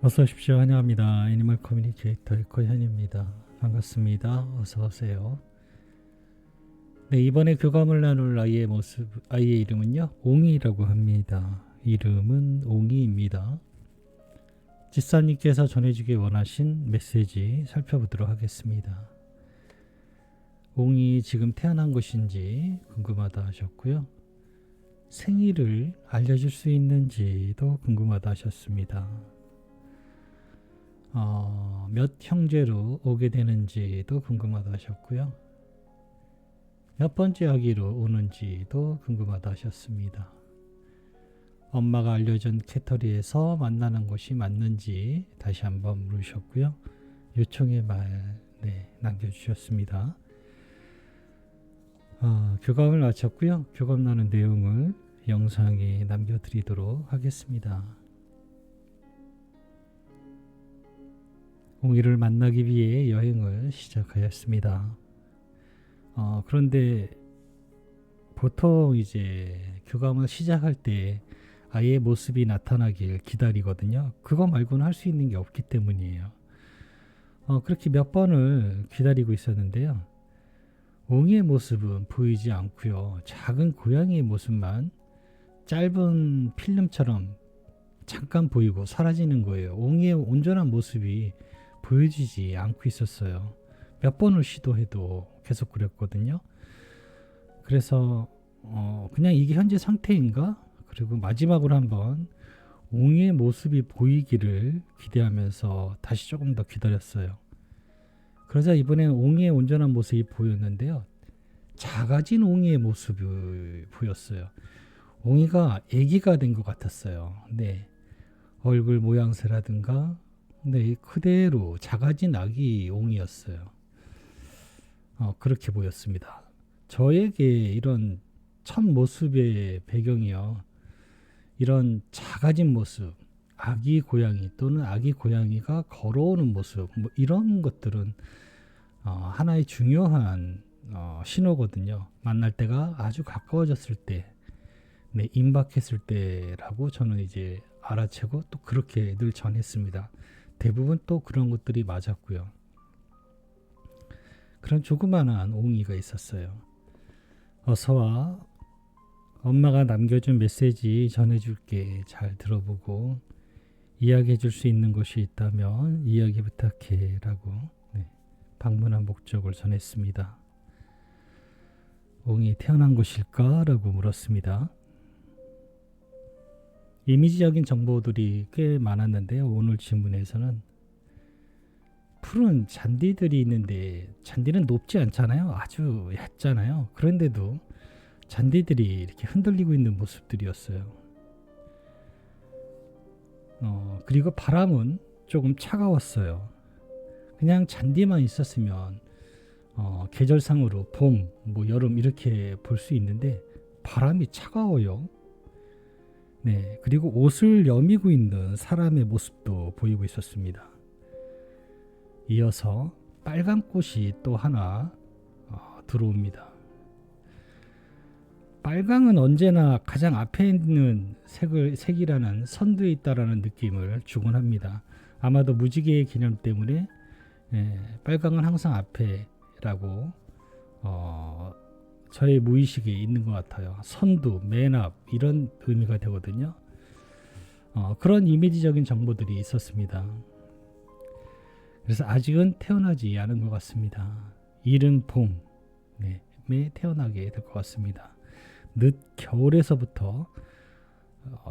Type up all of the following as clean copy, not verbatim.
어서 오십시오. 환영합니다. 애니멀 커뮤니케이터 에코현입니다. 반갑습니다. 어서 오세요. 네, 이번에 교감을 나눌 아이의 이름은요, 옹이라고 합니다. 이름은 옹이입니다. 지사님께서 전해주기 원하신 메시지 살펴보도록 하겠습니다. 옹이 지금 태어난 곳인지 궁금하다 하셨고요. 생일을 알려줄 수 있는지도 궁금하다 하셨습니다. 몇 형제로 오게 되는지도 궁금하다 하셨고요. 몇 번째 아기로 오는지도 궁금하다 하셨습니다. 엄마가 알려준 캐터리에서 만나는 곳이 맞는지 다시 한번 물으셨고요. 요청의 말 남겨주셨습니다. 교감을 마쳤고요. 교감 나눈 내용을 영상에 남겨드리도록 하겠습니다. 옹이를 만나기 위해 여행을 시작하였습니다. 그런데 보통 이제 교감을 시작할 때 아이의 모습이 나타나길 기다리거든요. 그거 말고는 할 수 있는 게 없기 때문이에요. 그렇게 몇 번을 기다리고 있었는데요. 옹이의 모습은 보이지 않고요. 작은 고양이의 모습만 짧은 필름처럼 잠깐 보이고 사라지는 거예요. 옹이의 온전한 모습이 보여지지 않고 있었어요. 몇 번을 시도해도 계속 그랬거든요. 그래서 그냥 이게 현재 상태인가? 그리고 마지막으로 한번 옹이의 모습이 보이기를 기대하면서 다시 조금 더 기다렸어요. 그러자 이번엔 옹이의 온전한 모습이 보였는데요. 작아진 옹이의 모습이 보였어요. 옹이가 아기가 된 것 같았어요. 네, 얼굴 모양새라든가 그대로 작아진 아기 옹이었어요. 그렇게 보였습니다. 저에게 이런 첫 모습의 배경이요. 이런 작아진 모습, 아기 고양이 또는 아기 고양이가 걸어오는 모습, 이런 것들은 하나의 중요한 신호거든요. 만날 때가 아주 가까워졌을 때, 임박했을 때라고 저는 이제 알아채고 또 그렇게 늘 전했습니다. 대부분 또 그런 것들이 맞았고요. 그런 조그만한 옹이가 있었어요. 어서와, 엄마가 남겨준 메시지 전해줄게. 잘 들어보고 이야기해줄 수 있는 것이 있다면 이야기 부탁해 라고 방문한 목적을 전했습니다. 옹이 태어난 곳일까? 라고 물었습니다. 이미지적인 정보들이 꽤 많았는데요. 오늘 질문에서는 푸른 잔디들이 있는데 잔디는 높지 않잖아요. 아주 얕잖아요. 그런데도 잔디들이 이렇게 흔들리고 있는 모습들이었어요. 그리고 바람은 조금 차가웠어요. 그냥 잔디만 있었으면 계절상으로 봄, 여름 이렇게 볼 수 있는데 바람이 차가워요. 네, 그리고 옷을 여미고 있는 사람의 모습도 보이고 있었습니다. 이어서 빨간 꽃이 또 하나 들어옵니다. 빨강은 언제나 가장 앞에 있는 색이라는 선두에 있다라는 느낌을 주곤 합니다. 아마도 무지개의 개념 때문에 빨강은 항상 앞에라고 저의 무의식에 있는 것 같아요. 선두, 맨 앞 이런 의미가 되거든요. 그런 이미지적인 정보들이 있었습니다. 그래서 아직은 태어나지 않은 것 같습니다. 이른 봄에 태어나게 될 것 같습니다. 늦 겨울에서부터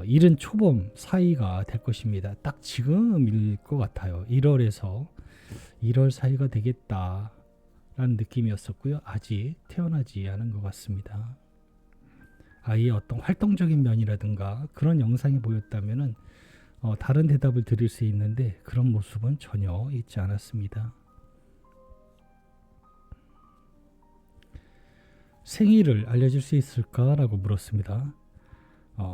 이른 초봄 사이가 될 것입니다. 딱 지금일 것 같아요. 1월에서 1월 사이가 되겠다라는 느낌이었었고요. 아직 태어나지 않은 것 같습니다. 아이의 어떤 활동적인 면이라든가 그런 영상이 보였다면은 다른 대답을 드릴 수 있는데 그런 모습은 전혀 있지 않았습니다. 생일을 알려줄 수 있을까라고 물었습니다.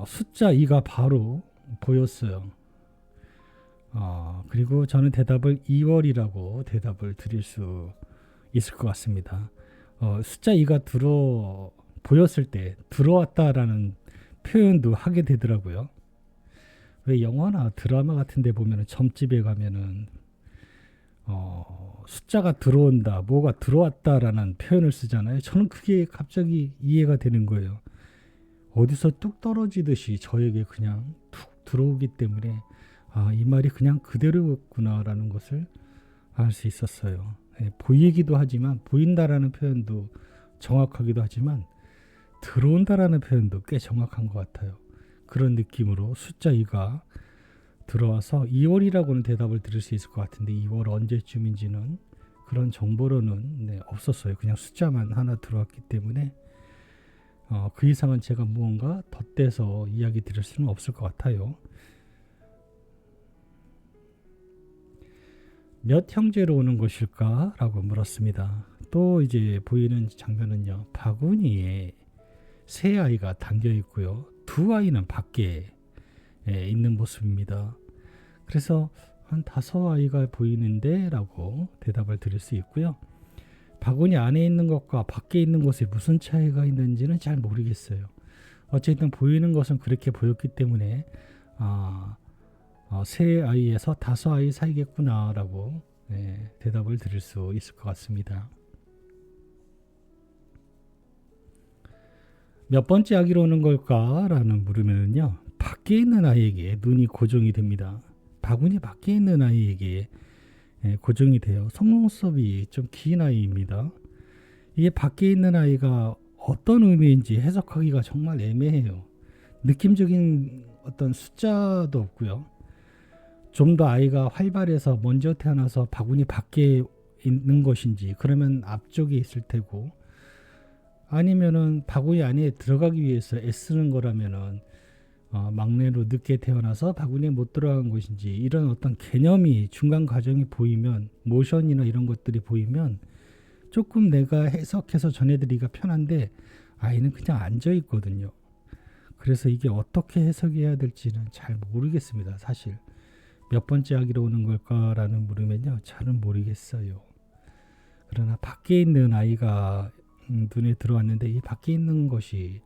숫자 2가 바로 보였어요. 그리고 저는 대답을 2월이라고 대답을 드릴 수 있을 것 같습니다. 숫자 2가 보였을 때 들어왔다라는 표현도 하게 되더라고요. 왜 영화나 드라마 같은 데 보면은 점집에 가면은 숫자가 들어온다, 뭐가 들어왔다라는 표현을 쓰잖아요. 저는 그게 갑자기 이해가 되는 거예요. 어디서 뚝 떨어지듯이 저에게 그냥 툭 들어오기 때문에 이 말이 그냥 그대로였구나라는 것을 알 수 있었어요. 예, 보이기도 하지만 보인다라는 표현도 정확하기도 하지만 들어온다라는 표현도 꽤 정확한 것 같아요. 그런 느낌으로 숫자 2가 들어와서 2월이라고는 대답을 드릴 수 있을 것 같은데 2월 언제쯤인지는 그런 정보로는 없었어요. 그냥 숫자만 하나 들어왔기 때문에 그 이상은 제가 무언가 덧대서 이야기 드릴 수는 없을 것 같아요. 몇 형제로 오는 것일까? 라고 물었습니다. 또 이제 보이는 장면은요. 바구니에 세 아이가 담겨 있고요. 두 아이는 밖에 있는 모습입니다. 그래서 한 5아이가 보이는데 라고 대답을 드릴 수 있고요. 바구니 안에 있는 것과 밖에 있는 것에 무슨 차이가 있는지는 잘 모르겠어요. 어쨌든 보이는 것은 그렇게 보였기 때문에 세 아이에서 5아이 사이겠구나 라고 대답을 드릴 수 있을 것 같습니다. 몇 번째 아기로 오는 걸까? 라는 물으면요. 밖에 있는 아이에게 눈이 고정이 됩니다. 바구니 밖에 있는 아이에게 고정이 돼요. 속눈썹이 좀 긴 아이입니다. 이게 밖에 있는 아이가 어떤 의미인지 해석하기가 정말 애매해요. 느낌적인 어떤 숫자도 없고요. 좀 더 아이가 활발해서 먼저 태어나서 바구니 밖에 있는 것인지 그러면 앞쪽에 있을 테고 아니면은 바구니 안에 들어가기 위해서 애쓰는 거라면은 막내로 늦게 태어나서 바구니에 못 들어간 것인지 이런 어떤 개념이 중간 과정이 보이면 모션이나 이런 것들이 보이면 조금 내가 해석해서 전해드리기가 편한데 아이는 그냥 앉아 있거든요. 그래서 이게 어떻게 해석해야 될지는 잘 모르겠습니다. 사실 몇 번째 아기로 오는 걸까라는 물으면요. 잘은 모르겠어요. 그러나 밖에 있는 아이가 눈에 들어왔는데 이 밖에 있는 것이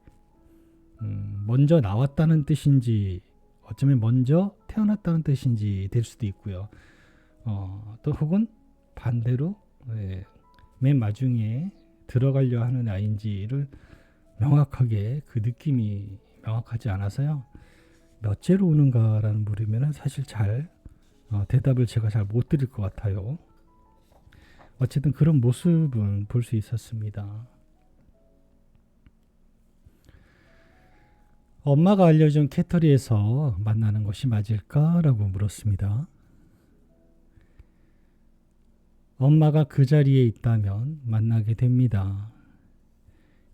먼저 나왔다는 뜻인지 어쩌면 먼저 태어났다는 뜻인지 될 수도 있고요. 또 혹은 반대로 맨 마중에 들어가려 하는 아이인지를 명확하게 그 느낌이 명확하지 않아서요. 몇째로 오는가라는 물으면 사실 잘 대답을 제가 잘 못 드릴 것 같아요. 어쨌든 그런 모습은 볼 수 있었습니다. 엄마가 알려준 캐터리에서 만나는 것이 맞을까라고 물었습니다. 엄마가 그 자리에 있다면 만나게 됩니다.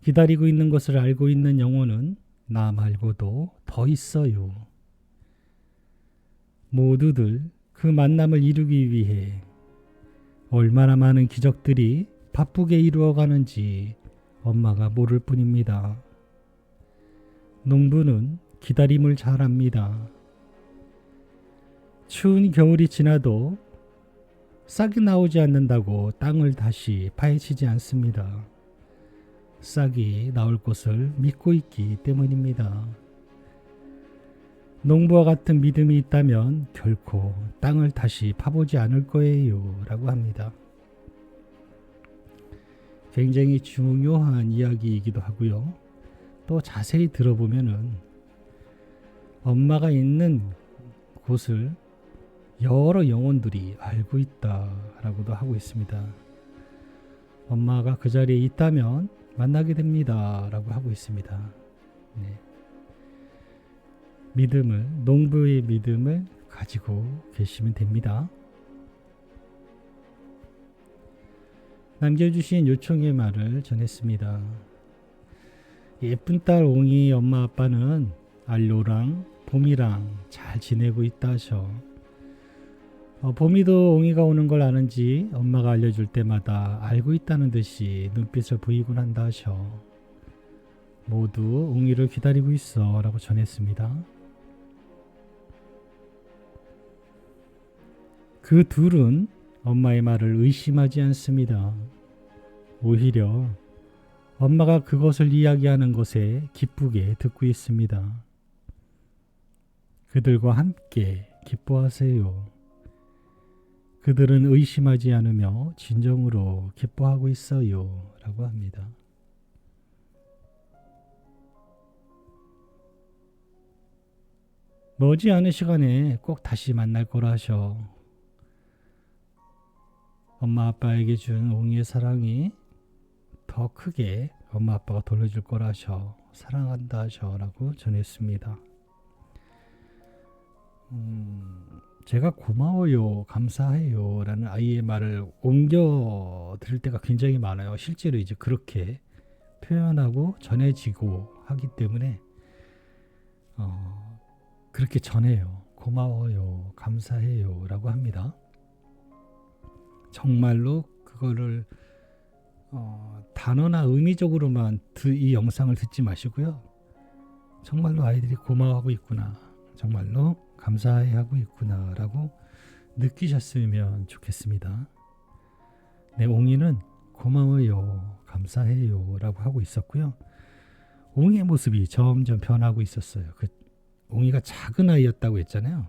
기다리고 있는 것을 알고 있는 영혼은 나 말고도 더 있어요. 모두들 그 만남을 이루기 위해 얼마나 많은 기적들이 바쁘게 이루어가는지 엄마가 모를 뿐입니다. 농부는 기다림을 잘합니다. 추운 겨울이 지나도 싹이 나오지 않는다고 땅을 다시 파헤치지 않습니다. 싹이 나올 것을 믿고 있기 때문입니다. 농부와 같은 믿음이 있다면 결코 땅을 다시 파보지 않을 거예요 라고 합니다. 굉장히 중요한 이야기이기도 하고요. 또 자세히 들어보면은 엄마가 있는 곳을 여러 영혼들이 알고 있다라고도 하고 있습니다. 엄마가 그 자리에 있다면 만나게 됩니다 라고 하고 있습니다. 믿음을, 농부의 믿음을 가지고 계시면 됩니다. 남겨주신 요청의 말을 전했습니다. 예쁜 딸 옹이 엄마 아빠는 알로랑 봄이랑 잘 지내고 있다 하셔. 봄이도 옹이가 오는 걸 아는지 엄마가 알려줄 때마다 알고 있다는 듯이 눈빛을 보이곤 한다 하셔. 모두 옹이를 기다리고 있어 라고 전했습니다. 그 둘은 엄마의 말을 의심하지 않습니다. 오히려 엄마가 그것을 이야기하는 것에 기쁘게 듣고 있습니다. 그들과 함께 기뻐하세요. 그들은 의심하지 않으며 진정으로 기뻐하고 있어요. 라고 합니다. 머지않은 시간에 꼭 다시 만날 거라 하셔. 엄마 아빠에게 준 옹이의 사랑이 더 크게 엄마 아빠가 돌려줄 거라 하셔. 사랑한다 하셔. 라고 전했습니다. 제가 고마워요, 감사해요 라는 아이의 말을 옮겨 들을 때가 굉장히 많아요. 실제로 이제 그렇게 표현하고 전해지고 하기 때문에 그렇게 전해요. 고마워요, 감사해요 라고 합니다. 정말로 그거를 단어나 의미적으로만 이 영상을 듣지 마시고요. 정말로 아이들이 고마워하고 있구나, 정말로 감사해하고 있구나 라고 느끼셨으면 좋겠습니다. 네, 옹이는 고마워요, 감사해요 라고 하고 있었고요. 옹이의 모습이 점점 변하고 있었어요. 그 옹이가 작은 아이였다고 했잖아요.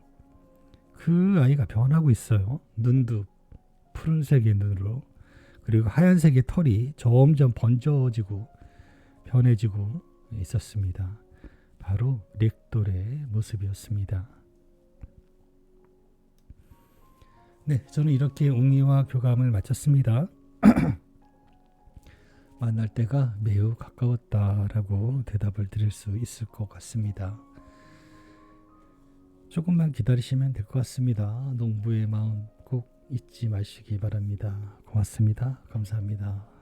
그 아이가 변하고 있어요. 눈도 푸른색의 눈으로, 그리고 하얀색의 털이 점점 번져지고 변해지고 있었습니다. 바로 렉돌의 모습이었습니다. 네, 저는 이렇게 옹이와 교감을 마쳤습니다. 만날 때가 매우 가까웠다라고 대답을 드릴 수 있을 것 같습니다. 조금만 기다리시면 될 것 같습니다. 농부의 마음 꼭 잊지 마시기 바랍니다. 고맙습니다. 감사합니다.